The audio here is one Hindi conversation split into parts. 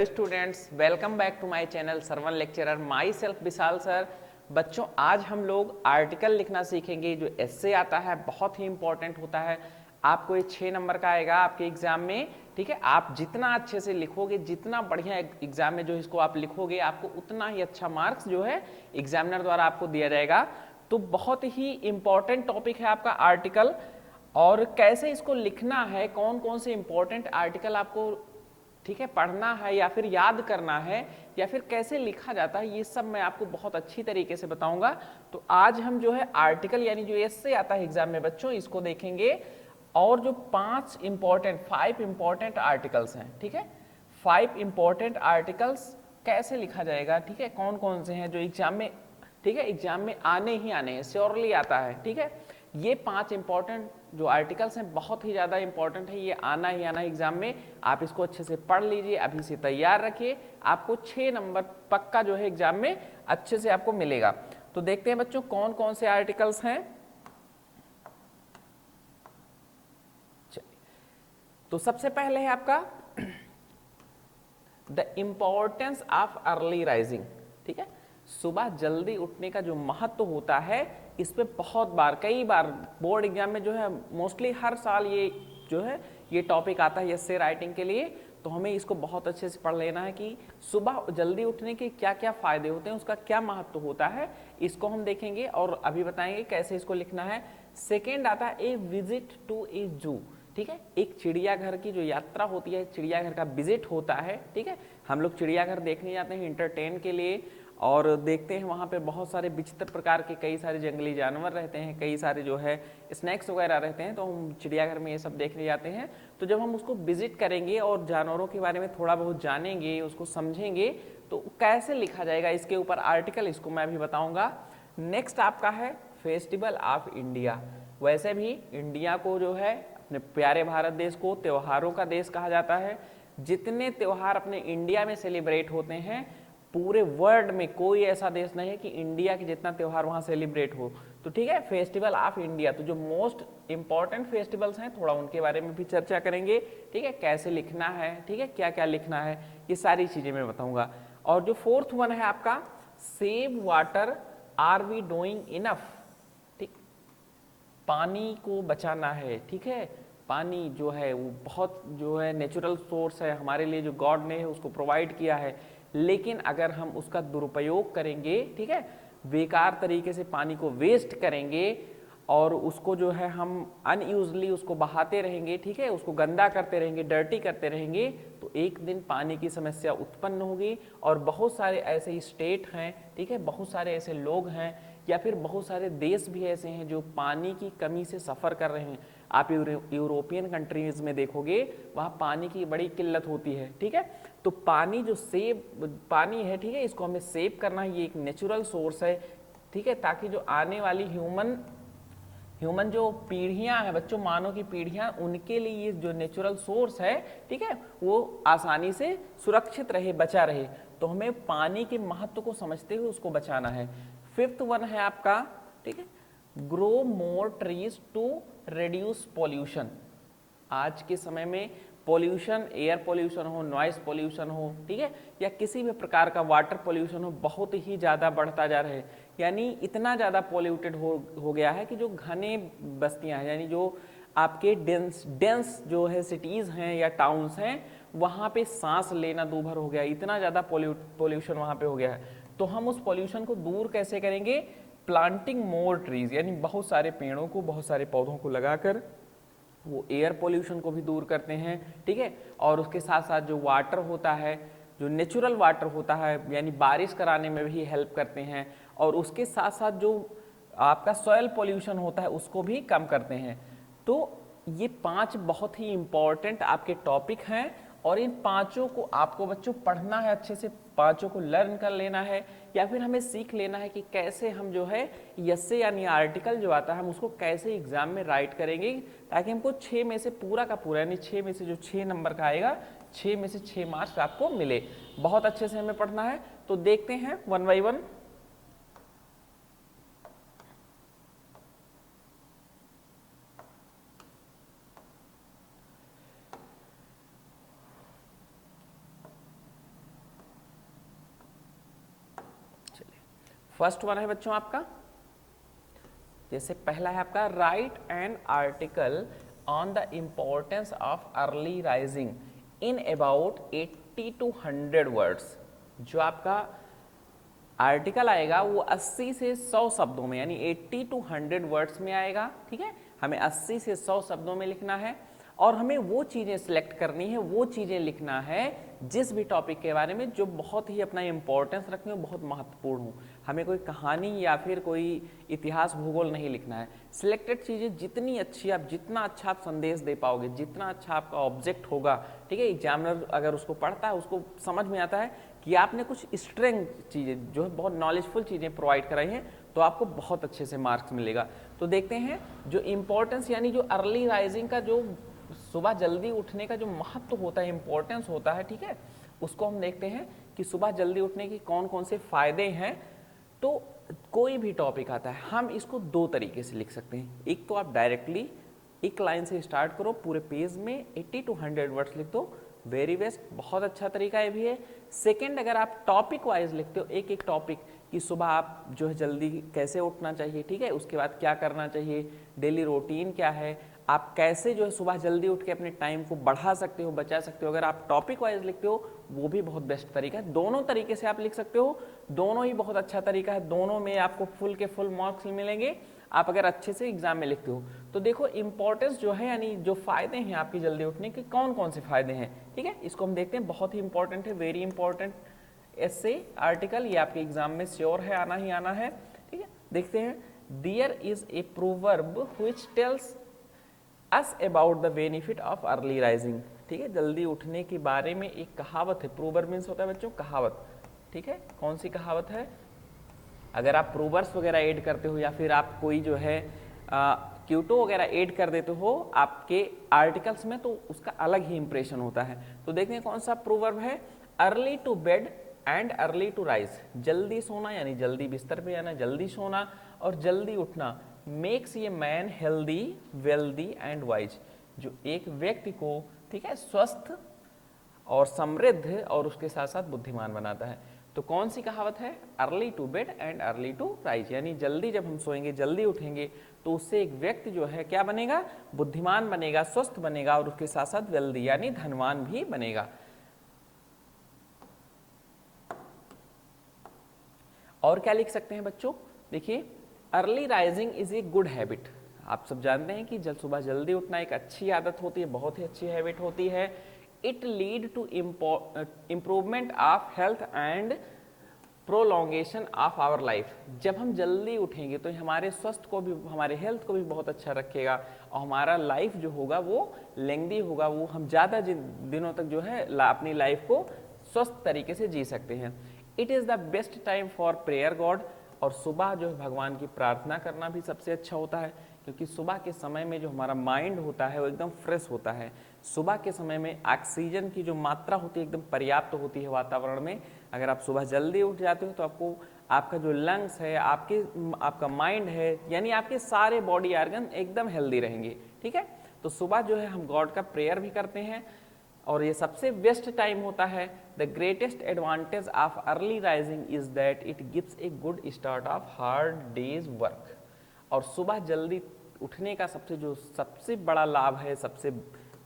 Students, welcome back to my channel Sarvan lecturer myself Vishal sir. बच्चों, आज हम लोग आर्टिकल लिखना सीखेंगे। जो एस्से आता है बहुत ही इंपॉर्टेंट होता है। आपको ये 6 नंबर का आएगा आपके एग्जाम में। ठीक है, आप जितना अच्छे से लिखोगे, जितना बढ़िया एग्जाम में जो इसको आप लिखोगे, आपको उतना ही अच्छा मार्क्स जो है एग्जामिनर द्वारा आपको दिया जाएगा। तो बहुत ही इंपॉर्टेंट टॉपिक है आपका आर्टिकल, और कैसे इसको लिखना है, कौन कौन से इंपॉर्टेंट आर्टिकल आपको ठीक है पढ़ना है या फिर याद करना है, या फिर कैसे लिखा जाता है, ये सब मैं आपको बहुत अच्छी तरीके से बताऊंगा। तो आज हम जो है आर्टिकल यानी जो एस्से आता है एग्जाम में बच्चों, इसको देखेंगे। और जो 5 इंपॉर्टेंट आर्टिकल्स हैं, ठीक है, 5 इंपॉर्टेंट आर्टिकल्स कैसे लिखा जाएगा, ठीक है, कौन कौन से हैं जो एग्जाम में, ठीक है, एग्जाम में आने ही आने हैं, श्योरली आता है। ठीक है, ये 5 इंपॉर्टेंट जो आर्टिकल्स हैं बहुत ही ज़्यादा इंपॉर्टेंट है, ये आना ही आना एग्जाम में। आप इसको अच्छे से पढ़ लीजिए, अभी से तैयार रखिए, आपको 6 नंबर पक्का जो है एग्जाम में अच्छे से आपको मिलेगा। तो देखते हैं बच्चों कौन कौन से आर्टिकल्स हैं। तो सबसे पहले है आपका the importance of early rising. ठीक है, सुबह जल्दी उठने का जो महत्व होता है, इस पे बहुत बार, कई बार बोर्ड एग्जाम में जो है मोस्टली हर साल ये जो है ये टॉपिक आता है एस्से राइटिंग के लिए। तो हमें इसको बहुत अच्छे से पढ़ लेना है कि सुबह जल्दी उठने के क्या क्या फायदे होते हैं, उसका क्या महत्व होता है, इसको हम देखेंगे और अभी बताएंगे कैसे इसको लिखना है। सेकेंड आता है ए विजिट टू ए जू। ठीक है, एक चिड़ियाघर की जो यात्रा होती है, चिड़ियाघर का विजिट होता है। ठीक है, हम लोग चिड़ियाघर देखने जाते हैं इंटरटेन के लिए, और देखते हैं वहाँ पे बहुत सारे विचित्र प्रकार के कई सारे जंगली जानवर रहते हैं, कई सारे जो है स्नैक्स वगैरह रहते हैं, तो हम चिड़ियाघर में ये सब देखने जाते हैं। तो जब हम उसको विजिट करेंगे और जानवरों के बारे में थोड़ा बहुत जानेंगे, उसको समझेंगे, तो कैसे लिखा जाएगा इसके ऊपर आर्टिकल, इसको मैं भी बताऊँगा। नेक्स्ट आपका है फेस्टिवल ऑफ इंडिया। वैसे भी इंडिया को जो है, अपने प्यारे भारत देश को त्योहारों का देश कहा जाता है। जितने त्योहार अपने इंडिया में सेलिब्रेट होते हैं, पूरे वर्ल्ड में कोई ऐसा देश नहीं है कि इंडिया के जितना त्योहार वहाँ सेलिब्रेट हो। तो ठीक है, फेस्टिवल ऑफ इंडिया, तो जो मोस्ट इंपॉर्टेंट फेस्टिवल्स हैं थोड़ा उनके बारे में भी चर्चा करेंगे। ठीक है, कैसे लिखना है, ठीक है, क्या क्या लिखना है, ये सारी चीज़ें मैं बताऊँगा। और जो फोर्थ वन है आपका save water, are we doing enough. ठीक, पानी को बचाना है। ठीक है, पानी जो है वो बहुत जो है नेचुरल सोर्स है हमारे लिए, जो गॉड ने उसको प्रोवाइड किया है। लेकिन अगर हम उसका दुरुपयोग करेंगे, ठीक है, बेकार तरीके से पानी को वेस्ट करेंगे और उसको जो है हम अनयूजली उसको बहाते रहेंगे, ठीक है, उसको गंदा करते रहेंगे, डर्टी करते रहेंगे, तो एक दिन पानी की समस्या उत्पन्न होगी। और बहुत सारे ऐसे स्टेट हैं, ठीक है, बहुत सारे ऐसे लोग हैं, या फिर बहुत सारे देश भी ऐसे हैं जो पानी की कमी से सफ़र कर रहे हैं। आप यूरोपियन कंट्रीज में देखोगे, वहाँ पानी की बड़ी किल्लत होती है। ठीक है, तो पानी जो पानी है, ठीक है, इसको हमें सेव करना है, ये एक नेचुरल सोर्स है। ठीक है, ताकि जो आने वाली ह्यूमन जो पीढ़ियां हैं बच्चों, मानव की पीढ़ियां, उनके लिए ये जो नेचुरल सोर्स है, ठीक है, वो आसानी से सुरक्षित रहे, बचा रहे। तो हमें पानी के महत्व को समझते हुए उसको बचाना है। फिफ्थ वन है आपका, ठीक है, grow more trees to reduce pollution. आज के समय में पॉल्यूशन, एयर पॉल्यूशन हो, नॉइस पॉल्यूशन हो, ठीक है, या किसी भी प्रकार का वाटर पॉल्यूशन हो, बहुत ही ज़्यादा बढ़ता जा रहा है। यानी इतना ज़्यादा पॉल्यूटेड हो गया है कि जो घने बस्तियां हैं, यानी जो आपके डेंस जो है सिटीज़ हैं या टाउन्स हैं, वहाँ पे सांस लेना दूभर हो गया, इतना ज़्यादा पॉल्यूशन वहाँ पे हो गया है। तो हम उस पॉल्यूशन को दूर कैसे करेंगे? प्लांटिंग मोर ट्रीज, यानी बहुत सारे पेड़ों को, बहुत सारे पौधों को लगाकर वो एयर पोल्यूशन को भी दूर करते हैं। ठीक है, और उसके साथ साथ जो वाटर होता है, जो नेचुरल वाटर होता है, यानी बारिश कराने में भी हेल्प करते हैं। और उसके साथ साथ जो आपका सॉयल पोल्यूशन होता है उसको भी कम करते हैं। तो ये 5 बहुत ही इंपॉर्टेंट आपके टॉपिक हैं, और इन पांचों को आपको बच्चों पढ़ना है अच्छे से, पांचों को लर्न कर लेना है, या फिर हमें सीख लेना है कि कैसे हम जो है एस्से यानी आर्टिकल जो आता है हम उसको कैसे एग्जाम में राइट करेंगे, ताकि हमको 6 में से पूरा का पूरा, यानी 6 में से जो 6 नंबर का आएगा, 6 में से 6 मार्क्स आपको मिले। बहुत अच्छे से हमें पढ़ना है। तो देखते हैं one by one. First one है बच्चों आपका, जैसे पहला है आपका right an article on the importance of early rising in about 80 to 100 words. जो आपका आर्टिकल आएगा वो 80 से 100 शब्दों में, यानी 80 to 100 वर्ड्स में आएगा। ठीक है, हमें 80 से 100 शब्दों में लिखना है और हमें वो चीज़ें सिलेक्ट करनी है, वो चीज़ें लिखना है जिस भी टॉपिक के बारे में जो बहुत ही अपना इम्पोर्टेंस रखने में बहुत महत्वपूर्ण हो। हमें कोई कहानी या फिर कोई इतिहास भूगोल नहीं लिखना है। सिलेक्टेड चीज़ें जितनी अच्छी आप, जितना अच्छा आप संदेश दे पाओगे, जितना अच्छा आपका ऑब्जेक्ट होगा, ठीक है, एग्जामिनर अगर उसको पढ़ता है उसको समझ में आता है कि आपने कुछ स्ट्रेंथ चीज़ें जो है बहुत नॉलेजफुल चीज़ें प्रोवाइड कराई हैं, तो आपको बहुत अच्छे से मार्क्स मिलेगा। तो देखते हैं जो इम्पोर्टेंस यानी जो अर्ली राइजिंग का जो सुबह जल्दी उठने का जो महत्व होता है, इंपॉर्टेंस होता है, ठीक है, उसको हम देखते हैं कि सुबह जल्दी उठने के कौन कौन से फायदे हैं। तो कोई भी टॉपिक आता है हम इसको दो तरीके से लिख सकते हैं। एक तो आप डायरेक्टली एक लाइन से स्टार्ट करो, पूरे पेज में 80 to 100 वर्ड्स लिख दो, वेरी बेस्ट, बहुत अच्छा तरीका ये भी है। सेकेंड, अगर आप टॉपिक वाइज लिखते हो, एक एक टॉपिक कि सुबह आप जो है जल्दी कैसे उठना चाहिए, ठीक है, उसके बाद क्या करना चाहिए, डेली रूटीन क्या है, आप कैसे जो है सुबह जल्दी उठ के अपने टाइम को बढ़ा सकते हो, बचा सकते हो, अगर आप टॉपिक वाइज लिखते हो वो भी बहुत बेस्ट तरीका है। दोनों तरीके से आप लिख सकते हो, दोनों ही बहुत अच्छा तरीका है, दोनों में आपको फुल के फुल मार्क्स मिलेंगे आप अगर अच्छे से एग्जाम में लिखते हो। तो देखो इंपॉर्टेंस जो है, यानी जो फायदे हैं आपकी जल्दी उठने के, कौन कौन से फायदे हैं, ठीक है, इसको हम देखते हैं। बहुत ही इंपॉर्टेंट है, वेरी इंपॉर्टेंट ऐसे आर्टिकल, ये आपके एग्जाम में श्योर है, आना ही आना है, ठीक है। देखते हैं, there is a proverb which tells us about the benefit of early rising, ठीक है, जल्दी उठने के बारे में एक कहावत है। प्रोवर्ब मीन्स होता है बच्चों कहावत, ठीक है, कौन सी कहावत है। अगर आप प्रोवर्ब्स वगैरह ऐड करते हो या फिर आप कोई जो है क्यूटो वगैरह ऐड कर देते हो आपके आर्टिकल्स में, तो उसका अलग ही इंप्रेशन होता है। तो देखते हैं कौन सा प्रोवर्ब है, early to bed and early to rise, जल्दी सोना यानी जल्दी बिस्तर पे आना, जल्दी सोना और जल्दी उठना makes a man healthy wealthy and wise, जो एक व्यक्ति को, ठीक है, स्वस्थ और समृद्ध और उसके साथ साथ बुद्धिमान बनाता है। तो कौन सी कहावत है, early to bed and early to rise, यानी जल्दी जब हम सोएंगे, जल्दी उठेंगे, तो उससे एक व्यक्ति जो है क्या बनेगा, बुद्धिमान बनेगा, स्वस्थ बनेगा और उसके साथ साथ वेल्दी यानी धनवान भी बनेगा। और क्या लिख सकते हैं बच्चों, देखिए, early rising is a good habit. आप सब जानते हैं कि सुबह जल्दी उठना एक अच्छी आदत होती है, बहुत ही अच्छी हैबिट होती है। It lead to improvement of health and prolongation of our life. जब हम जल्दी उठेंगे तो हमारे स्वस्थ को भी, हमारे हेल्थ को भी बहुत अच्छा रखेगा और हमारा लाइफ जो होगा वो लेंदी होगा, वो हम ज़्यादा दिनों तक जो है अपनी लाइफ को स्वस्थ तरीके से जी सकते हैं। It is the best time for prayer God, और सुबह जो है भगवान की प्रार्थना करना भी सबसे अच्छा होता है, क्योंकि सुबह के समय में जो हमारा माइंड होता है वो एकदम फ्रेश होता है। सुबह के समय में ऑक्सीजन की जो मात्रा होती है एकदम पर्याप्त होती है वातावरण में। अगर आप सुबह जल्दी उठ जाते हो तो आपको, आपका जो लंग्स है, आपका माइंड है, यानी आपके सारे बॉडी ऑर्गन एकदम हेल्दी रहेंगे, ठीक है। तो सुबह जो है हम गॉड का प्रेयर भी करते हैं और ये सबसे बेस्ट टाइम होता है। The greatest advantage of early rising is that it gives a good start of hard days work. और सुबह जल्दी उठने का सबसे बड़ा लाभ है,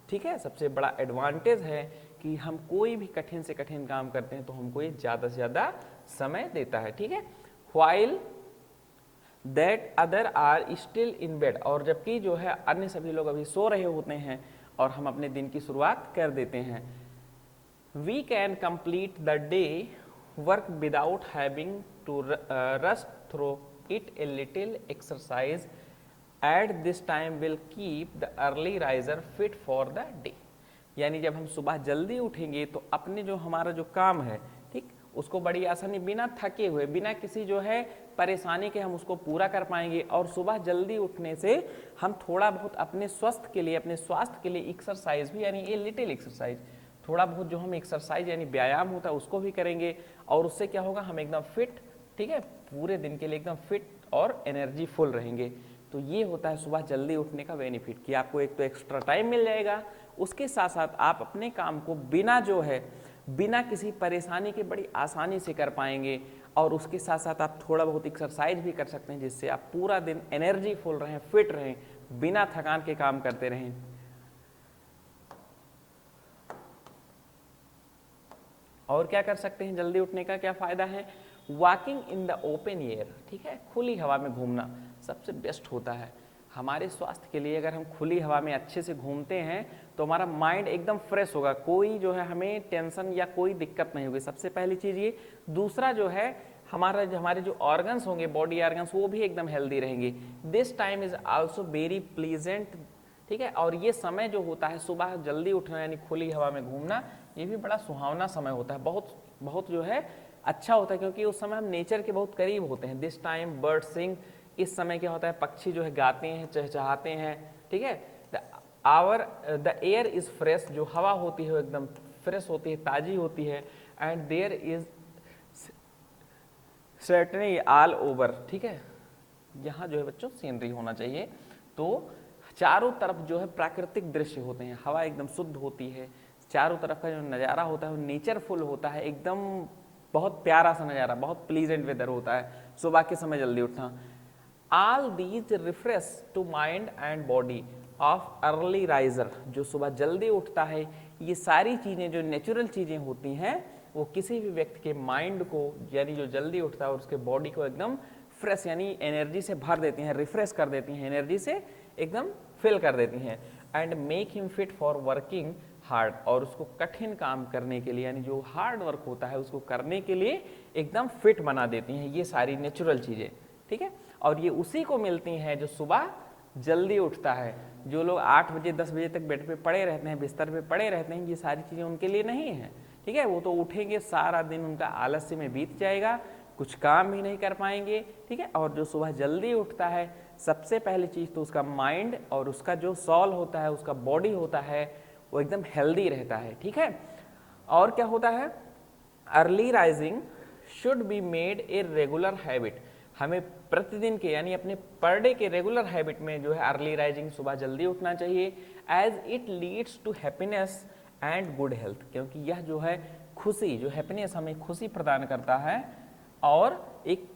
ठीक है, सबसे बड़ा एडवांटेज है कि हम कोई भी कठिन से कठिन काम करते हैं तो हमको ये ज़्यादा से ज़्यादा समय देता है, ठीक है। While that other are still in bed, और जबकि जो है अन्य सभी लोग अभी सो रहे होते हैं और हम अपने दिन की शुरुआत कर देते हैं। We can complete the day work without having to rush through it. A little exercise at this time will keep the early riser fit for the day. यानी जब हम सुबह जल्दी उठेंगे तो अपने जो हमारा जो काम है, ठीक, उसको बड़ी आसानी, बिना थके हुए, बिना किसी जो है परेशानी के हम उसको पूरा कर पाएंगे। और सुबह जल्दी उठने से हम थोड़ा बहुत अपने स्वस्थ के लिए, अपने स्वास्थ्य के लिए एक्सरसाइज भी, यानी ये लिटिल एक्सरसाइज, थोड़ा बहुत जो हम एक्सरसाइज यानी व्यायाम होता है उसको भी करेंगे और उससे क्या होगा, हम एकदम फिट, ठीक है, पूरे दिन के लिए एकदम फिट और एनर्जी फुल रहेंगे। तो ये होता है सुबह जल्दी उठने का बेनिफिट कि आपको एक तो एक्स्ट्रा टाइम मिल जाएगा, उसके साथ साथ आप अपने काम को बिना जो है बिना किसी परेशानी के बड़ी आसानी से कर पाएंगे। और उसके साथ साथ आप थोड़ा बहुत एक्सरसाइज भी कर सकते हैं, जिससे आप पूरा दिन एनर्जीफुल रहें, फिट रहें, बिना थकान के काम करते रहें। और क्या कर सकते हैं, जल्दी उठने का क्या फायदा है? Walking in the open air, ठीक है, खुली हवा में घूमना सबसे बेस्ट होता है हमारे स्वास्थ्य के लिए। अगर हम खुली हवा में अच्छे से घूमते हैं तो हमारा माइंड एकदम फ्रेश होगा, कोई जो है हमें टेंशन या कोई दिक्कत नहीं होगी, सबसे पहली चीज़ ये। दूसरा जो है हमारे जो ऑर्गन्स होंगे, बॉडी ऑर्गन्स, वो भी एकदम हेल्दी रहेंगे। This time is also very pleasant, ठीक है। और ये समय जो होता है सुबह जल्दी उठना यानी खुली हवा में घूमना, ये भी बड़ा सुहावना समय होता है, बहुत बहुत जो है अच्छा होता है, क्योंकि उस समय हम नेचर के बहुत करीब होते हैं। दिस टाइम बर्ड सिंग, इस समय क्या होता है, पक्षी जो है गाते हैं, चहचहाते हैं, ठीक है। द एयर इज फ्रेश, जो हवा होती है एकदम फ्रेश होती है, ताजी होती है। And there is certainly all over, ठीक है। यहाँ जो है बच्चों सीनरी होना चाहिए, तो चारों तरफ जो है प्राकृतिक दृश्य होते हैं, हवा एकदम शुद्ध होती है, चारों तरफ का जो नज़ारा होता है वो नेचरफुल होता है, एकदम बहुत प्यारा सा नज़ारा, बहुत प्लीजेंट वेदर होता है सुबह के समय जल्दी उठना। All these refresh to mind and body of early riser, जो सुबह जल्दी उठता है, ये सारी चीज़ें जो नेचुरल चीज़ें होती हैं वो किसी भी व्यक्ति के माइंड को, यानी जो जल्दी उठता है और उसके बॉडी को एकदम फ्रेश यानी एनर्जी से भर देती हैं, रिफ्रेश कर देती हैं, एनर्जी से एकदम फिल कर देती हैं। And make him fit for working hard, और उसको कठिन काम करने के लिए यानी जो हार्ड वर्क होता है उसको करने के लिए एकदम फिट बना देती हैं ये सारी नेचुरल चीज़ें, ठीक है। और ये उसी को मिलती हैं जो सुबह जल्दी उठता है। जो लोग 8 बजे 10 बजे तक बेड पे पड़े रहते हैं, बिस्तर पे पड़े रहते हैं, ये सारी चीज़ें उनके लिए नहीं है, ठीक है। वो तो उठेंगे, सारा दिन उनका आलस्य में बीत जाएगा, कुछ काम भी नहीं कर पाएंगे, ठीक है। और जो सुबह जल्दी उठता है, सबसे पहली चीज़ तो उसका माइंड और उसका जो सॉल होता है, उसका बॉडी होता है, वो एकदम हेल्दी रहता है, ठीक है। और क्या होता है, early rising should be made a regular habit, हमें प्रतिदिन के यानी अपने पर डे के रेगुलर हैबिट में जो है अर्ली राइजिंग, सुबह जल्दी उठना चाहिए। As it leads to happiness and good health, क्योंकि यह जो है खुशी, जो हैप्पीनेस हमें खुशी प्रदान करता है और एक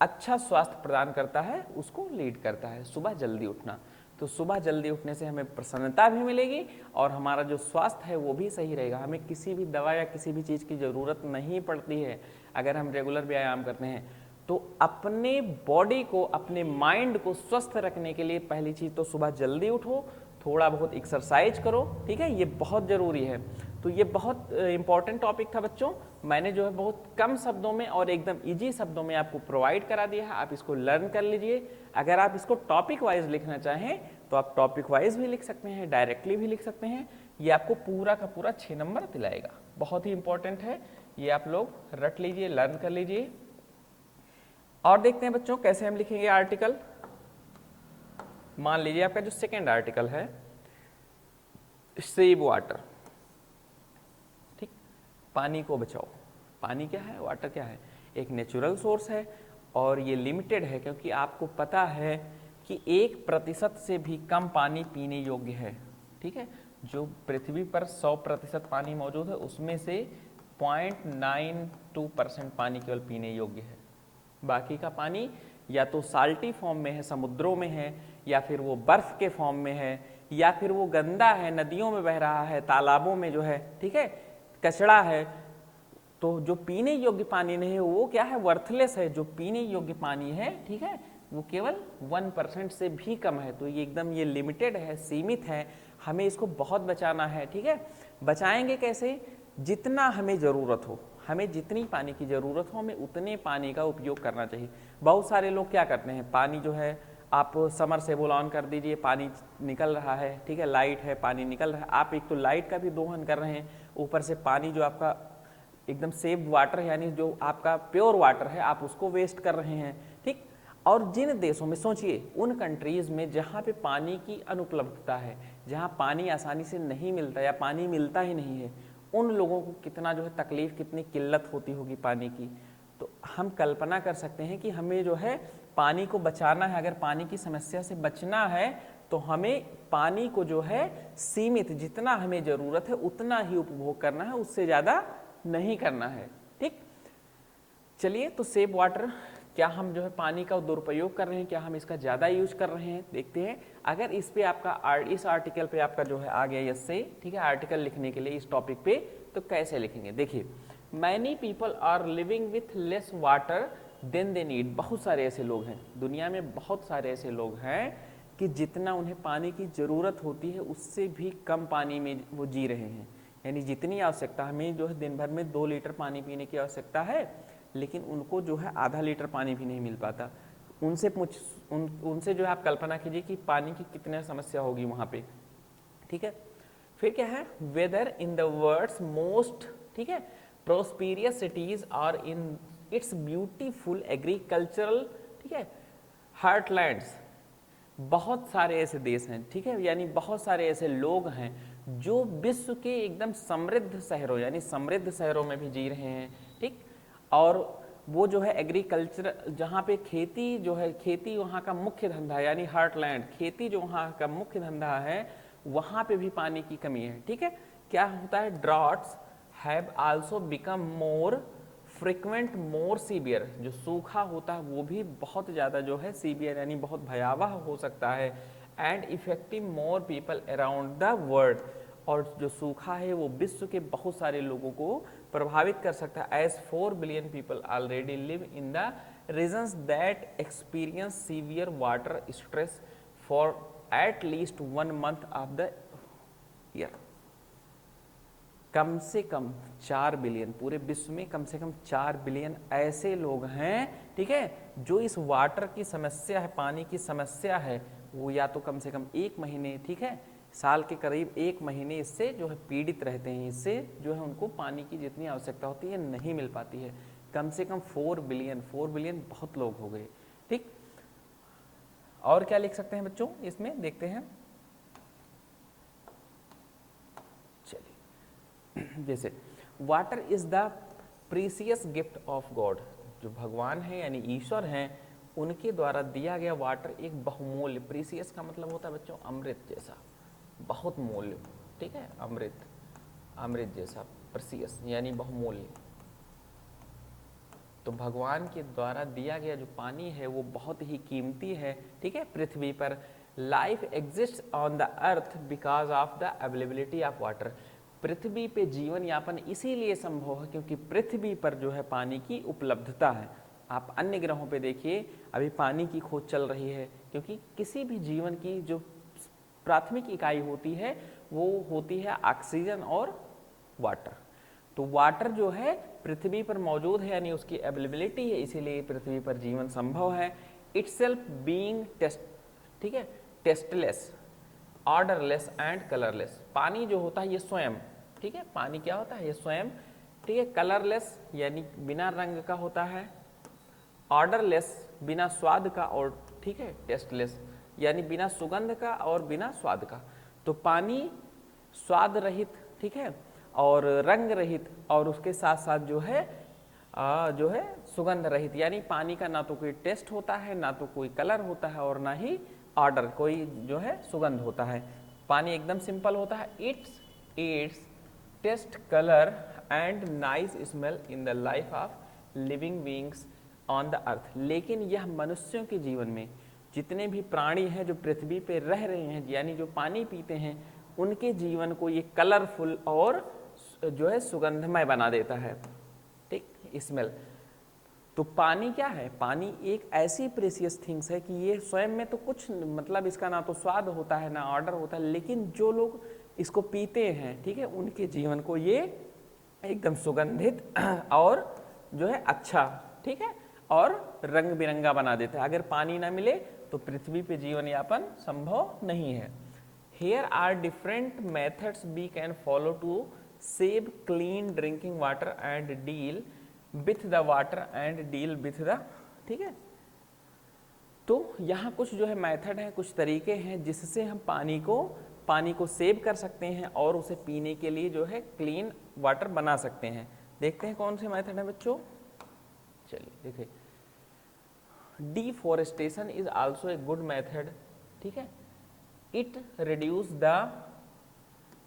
अच्छा स्वास्थ्य प्रदान करता है, उसको लीड करता है सुबह जल्दी उठना। तो सुबह जल्दी उठने से हमें प्रसन्नता भी मिलेगी और हमारा जो स्वास्थ्य है वो भी सही रहेगा। हमें किसी भी दवा या किसी भी चीज़ की ज़रूरत नहीं पड़ती है अगर हम रेगुलर व्यायाम करते हैं। तो अपने बॉडी को, अपने माइंड को स्वस्थ रखने के लिए पहली चीज़ तो सुबह जल्दी उठो, थोड़ा बहुत एक्सरसाइज करो, ठीक है, ये बहुत ज़रूरी है। तो ये बहुत इंपॉर्टेंट टॉपिक था बच्चों, मैंने जो है बहुत कम शब्दों में और एकदम इजी शब्दों में आपको प्रोवाइड करा दिया है, आप इसको लर्न कर लीजिए। अगर आप इसको टॉपिक वाइज लिखना चाहें तो आप टॉपिक वाइज भी लिख सकते हैं, डायरेक्टली भी लिख सकते हैं, ये आपको पूरा का पूरा 6 नंबर दिलाएगा। बहुत ही इंपॉर्टेंट है, ये आप लोग रट लीजिए, लर्न कर लीजिए। और देखते हैं बच्चों कैसे हम लिखेंगे आर्टिकल। मान लीजिए आपका जो सेकेंड आर्टिकल है, सेव वाटर, ठीक, पानी को बचाओ। पानी क्या है, वाटर क्या है, एक नेचुरल सोर्स है और ये लिमिटेड है, क्योंकि आपको पता है कि 1% से भी कम पानी पीने योग्य है, ठीक है। जो पृथ्वी पर 100% पानी मौजूद है उसमें से 0.92% पानी केवल पीने योग्य है, बाकी का पानी या तो साल्टी फॉर्म में है, समुद्रों में है, या फिर वो बर्फ के फॉर्म में है, या फिर वो गंदा है, नदियों में बह रहा है, तालाबों में जो है, ठीक है, कचरा है। तो जो पीने योग्य पानी नहीं है वो क्या है, वर्थलेस है। जो पीने योग्य पानी है, ठीक है, वो केवल 1% से भी कम है। तो ये एकदम ये लिमिटेड है, सीमित है, हमें इसको बहुत बचाना है, ठीक है। बचाएंगे कैसे, जितना हमें ज़रूरत हो, हमें जितनी पानी की ज़रूरत हो हमें उतने पानी का उपयोग करना चाहिए। बहुत सारे लोग क्या करते हैं, पानी जो है आप समरसेबुल ऑन कर दीजिए, पानी निकल रहा है, ठीक है, लाइट है, पानी निकल रहा है, आप एक तो लाइट का भी दोहन कर रहे हैं, ऊपर से पानी जो आपका एकदम सेव वाटर है यानी जो आपका प्योर वाटर है आप उसको वेस्ट कर रहे हैं, ठीक। और जिन देशों में सोचिए, उन कंट्रीज़ में जहाँ पे पानी की अनुपलब्धता है, जहाँ पानी आसानी से नहीं मिलता या पानी मिलता ही नहीं है, उन लोगों को कितना जो है तकलीफ, कितनी किल्लत होती होगी पानी की। तो हम कल्पना कर सकते हैं कि हमें जो है पानी को बचाना है, अगर पानी की समस्या से बचना है तो हमें पानी को जो है सीमित, जितना हमें ज़रूरत है उतना ही उपभोग करना है, उससे ज़्यादा नहीं करना है। ठीक, चलिए तो सेव वाटर, क्या हम जो है पानी का दुरुपयोग कर रहे हैं, क्या हम इसका ज़्यादा यूज कर रहे हैं, देखते हैं। अगर इस पे आपका इस आर्टिकल पे आपका जो है आ गया यस से, ठीक है, आर्टिकल लिखने के लिए इस टॉपिक पे, तो कैसे लिखेंगे, देखिए, many people are living with less water than they need. बहुत सारे ऐसे लोग हैं दुनिया में, बहुत सारे ऐसे लोग हैं कि जितना उन्हें पानी की ज़रूरत होती है उससे भी कम पानी में वो जी रहे हैं। यानी जितनी आवश्यकता, हमें जो है दिन भर में 2 लीटर पानी पीने की आवश्यकता है, लेकिन उनको जो है आधा लीटर पानी भी नहीं मिल पाता। उनसे जो है आप कल्पना कीजिए कि पानी की कितनी समस्या होगी वहाँ पे। ठीक है, फिर क्या है, whether in the world's most, ठीक है, prosperous cities are in its beautiful agricultural, ठीक है, हार्टलैंड्स। बहुत सारे ऐसे देश हैं, ठीक है, यानी बहुत सारे ऐसे लोग हैं जो विश्व के एकदम समृद्ध शहरों, यानी समृद्ध शहरों में भी जी रहे हैं। ठीक, और वो जो है एग्रीकल्चर, जहाँ पे खेती जो है, खेती वहाँ का मुख्य धंधा, यानी हार्टलैंड, खेती जो वहाँ का मुख्य धंधा है, वहाँ पे भी पानी की कमी है। ठीक है, क्या होता है, droughts have also become more frequent more severe. जो सूखा होता है वो भी बहुत ज़्यादा जो है सीवियर, यानी बहुत भयावह हो सकता है। And effective more people around the world, और जो सूखा है वो विश्व के बहुत सारे लोगों को प्रभावित कर सकता है। As 4 billion people already live in the regions that experience severe water stress for at least 1 month of the year. कम से कम 4 बिलियन, पूरे विश्व में कम से कम 4 बिलियन ऐसे लोग हैं, ठीक है, जो इस वाटर की समस्या है, पानी की समस्या है, वो या तो कम से कम 1 महीने, ठीक है, साल के करीब 1 महीने इससे जो है पीड़ित रहते हैं। इससे जो है उनको पानी की जितनी आवश्यकता होती है नहीं मिल पाती है। कम से कम 4 बिलियन, 4 बिलियन बहुत लोग हो गए। ठीक, और क्या लिख सकते हैं बच्चों इसमें, देखते हैं। चलिए, जैसे water is the precious gift of God. जो भगवान है यानी ईश्वर हैं, उनके द्वारा दिया गया वाटर एक बहुमूल्य, प्रीसियस का मतलब होता है बच्चों अमृत जैसा, बहुत मूल्य, ठीक है, अमृत, अमृत जैसा, प्रीसियस यानी बहुमूल्य। तो भगवान के द्वारा दिया गया जो पानी है वो बहुत ही कीमती है। ठीक है, पृथ्वी पर life exist on the earth because of the availability of water. पृथ्वी पे जीवन यापन इसीलिए संभव है क्योंकि पृथ्वी पर जो है पानी की उपलब्धता है। आप अन्य ग्रहों पे देखिए, अभी पानी की खोज चल रही है, क्योंकि किसी भी जीवन की जो प्राथमिक इकाई होती है वो होती है ऑक्सीजन और वाटर। तो वाटर जो है पृथ्वी पर मौजूद है, यानी उसकी अवेलेबिलिटी है, इसीलिए पृथ्वी पर जीवन संभव है। इटसेल्फ बीइंग टेस्ट, ठीक है, टेस्टलेस, ऑर्डरलेस एंड कलरलेस। पानी जो होता है ये स्वयं, ठीक है, पानी क्या होता है ये स्वयं, ठीक है, कलरलेस यानी बिना रंग का होता है, ऑर्डरलेस बिना स्वाद का, और ठीक है, टेस्टलेस यानी बिना सुगंध का और बिना स्वाद का। तो पानी स्वाद रहित, ठीक है, और रंग रहित, और उसके साथ साथ जो है सुगंध रहित, यानी पानी का ना तो कोई टेस्ट होता है, ना तो कोई कलर होता है, और ना ही ऑर्डर कोई जो है सुगंध होता है। पानी एकदम सिंपल होता है। Its taste, colour and nice smell in the life of living beings on the earth. लेकिन यह मनुष्यों के जीवन में जितने भी प्राणी हैं जो पृथ्वी पे रह रहे हैं, यानी जो पानी पीते हैं, उनके जीवन को ये कलरफुल और जो है सुगंधमय बना देता है। ठीक, स्मेल। तो पानी क्या है, पानी एक ऐसी प्रेशियस थिंग्स है कि ये स्वयं में तो कुछ मतलब इसका ना तो स्वाद होता है ना ऑर्डर होता है, लेकिन जो लोग इसको पीते हैं, ठीक है, उनके जीवन को ये एकदम सुगंधित और जो है अच्छा, ठीक है, और रंग बिरंगा बना देता है। अगर पानी ना मिले तो पृथ्वी पे जीवन यापन संभव नहीं है। Here are different methods we can follow to save clean drinking water and deal with the water and deal with the, ठीक है। तो यहाँ कुछ जो है मेथड है, कुछ तरीके हैं जिससे हम पानी को सेव कर सकते हैं और उसे पीने के लिए जो है क्लीन वाटर बना सकते हैं। देखते हैं कौन से मेथड है बच्चों। चलिए देखिए, deforestation is also a good method, ठीक है। It reduce the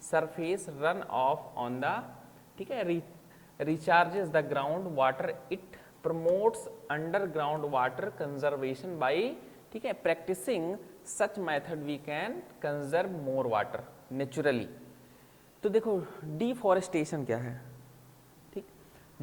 surface run off on the, ठीक है, recharges the ground water, it promotes underground water conservation by, ठीक है, practising such method we can conserve more water naturally. तो देखो डिफॉरेस्टेशन क्या है, ठीक,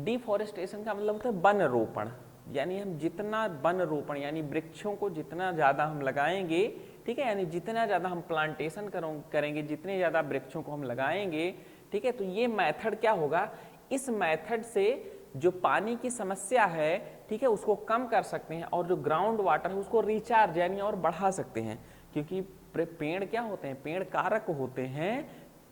डिफॉरेस्टेशन का मतलब होता है वन रोपण, यानी हम जितना वन रोपण यानी वृक्षों को जितना ज़्यादा हम लगाएंगे, ठीक है, यानी जितना ज़्यादा हम प्लांटेशन करेंगे, जितने ज़्यादा वृक्षों को हम लगाएंगे, ठीक है, तो ये मेथड क्या होगा, इस मेथड से जो पानी की समस्या है, ठीक है, उसको कम कर सकते हैं और जो ग्राउंड वाटर है उसको रिचार्ज यानी और बढ़ा सकते हैं। क्योंकि पेड़ क्या होते हैं, पेड़ कारक होते हैं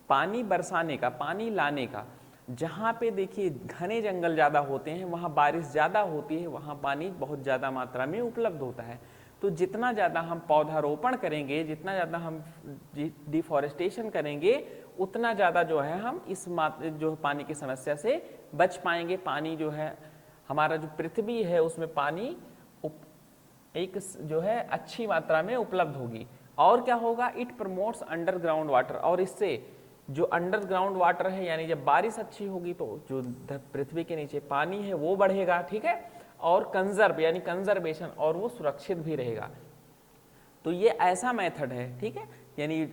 पानी बरसाने का, पानी लाने का। जहाँ पे देखिए घने जंगल ज़्यादा होते हैं वहाँ बारिश ज़्यादा होती है, वहाँ पानी बहुत ज़्यादा मात्रा में उपलब्ध होता है। तो जितना ज़्यादा हम पौधारोपण करेंगे, जितना ज़्यादा हम डिफॉरेस्टेशन करेंगे, उतना ज़्यादा जो है हम इस जो पानी की समस्या से बच पाएंगे। पानी जो है हमारा जो पृथ्वी है उसमें पानी एक जो है अच्छी मात्रा में उपलब्ध होगी। और क्या होगा, इट प्रमोट्स अंडरग्राउंड वाटर, और इससे जो अंडरग्राउंड वाटर है यानी जब बारिश अच्छी होगी तो जो पृथ्वी के नीचे पानी है वो बढ़ेगा, ठीक है, और कंजर्व यानी कंजर्वेशन, और वो सुरक्षित भी रहेगा। तो ये ऐसा मेथड है, ठीक है, यानी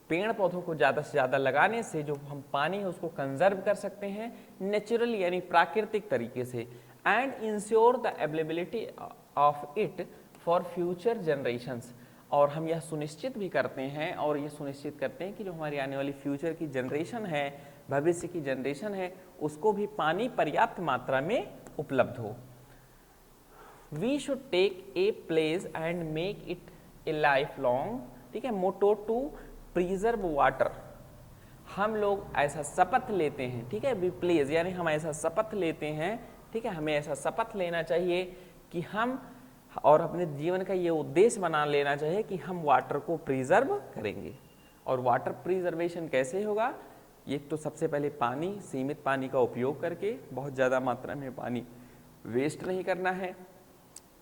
पेड़ पौधों को ज़्यादा से ज़्यादा लगाने से जो हम पानी है उसको कंजर्व कर सकते हैं नेचुरली यानी प्राकृतिक तरीके से, and ensure the availability of it for future generations. और हम यह सुनिश्चित भी करते हैं और ये सुनिश्चित करते हैं कि जो हमारी आने वाली फ्यूचर की जनरेशन है, भविष्य की जनरेशन है, उसको भी पानी पर्याप्त मात्रा में उपलब्ध हो। We should take a place and make it a life long, ठीक है, मोटो टू प्रिजर्व वाटर। हम लोग ऐसा शपथ लेते हैं, ठीक है, वी प्लेस यानी हम ऐसा शपथ लेते हैं, ठीक है, हमें ऐसा शपथ लेना चाहिए कि हम, और अपने जीवन का ये उद्देश्य बना लेना चाहिए कि हम वाटर को प्रिजर्व करेंगे। और वाटर प्रिजर्वेशन कैसे होगा, ये तो सबसे पहले पानी, सीमित पानी का उपयोग करके, बहुत ज़्यादा मात्रा में पानी वेस्ट नहीं करना है।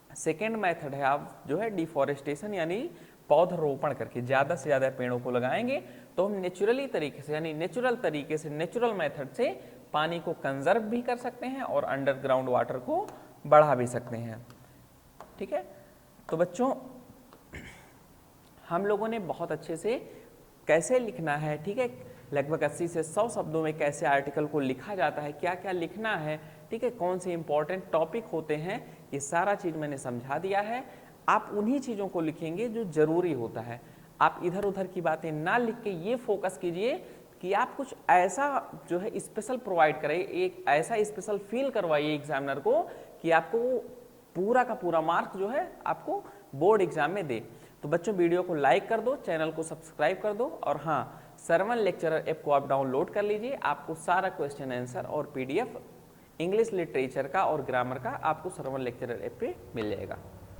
सेकेंड मेथड है आप जो है डिफॉरेस्टेशन यानी पौधरोपण करके ज़्यादा से ज़्यादा पेड़ों को लगाएंगे तो हम नेचुरली तरीके से यानी नेचुरल तरीके से, नेचुरल मेथड से पानी को कंजर्व भी कर सकते हैं और अंडरग्राउंड वाटर को बढ़ा भी सकते हैं, ठीक है। तो बच्चों हम लोगों ने बहुत अच्छे से कैसे लिखना है, ठीक है, लगभग 80 से 100 शब्दों में कैसे आर्टिकल को लिखा जाता है, क्या क्या लिखना है, ठीक है, कौन से इंपॉर्टेंट टॉपिक होते हैं, ये सारा चीज़ मैंने समझा दिया है। आप उन्हीं चीज़ों को लिखेंगे जो जरूरी होता है। आप इधर उधर की बातें ना लिख के ये फोकस कीजिए कि आप कुछ ऐसा जो है स्पेशल प्रोवाइड करें, एक ऐसा स्पेशल फील करवाइए एग्जामिनर को कि आपको पूरा का पूरा मार्क्स जो है आपको बोर्ड एग्जाम में दे। तो बच्चों वीडियो को लाइक कर दो, चैनल को सब्सक्राइब कर दो, और हाँ, सरवन लेक्चरर ऐप को आप डाउनलोड कर लीजिए। आपको सारा क्वेश्चन आंसर और PDF इंग्लिश लिटरेचर का और ग्रामर का आपको सरवन लेक्चरर ऐप पे मिल जाएगा।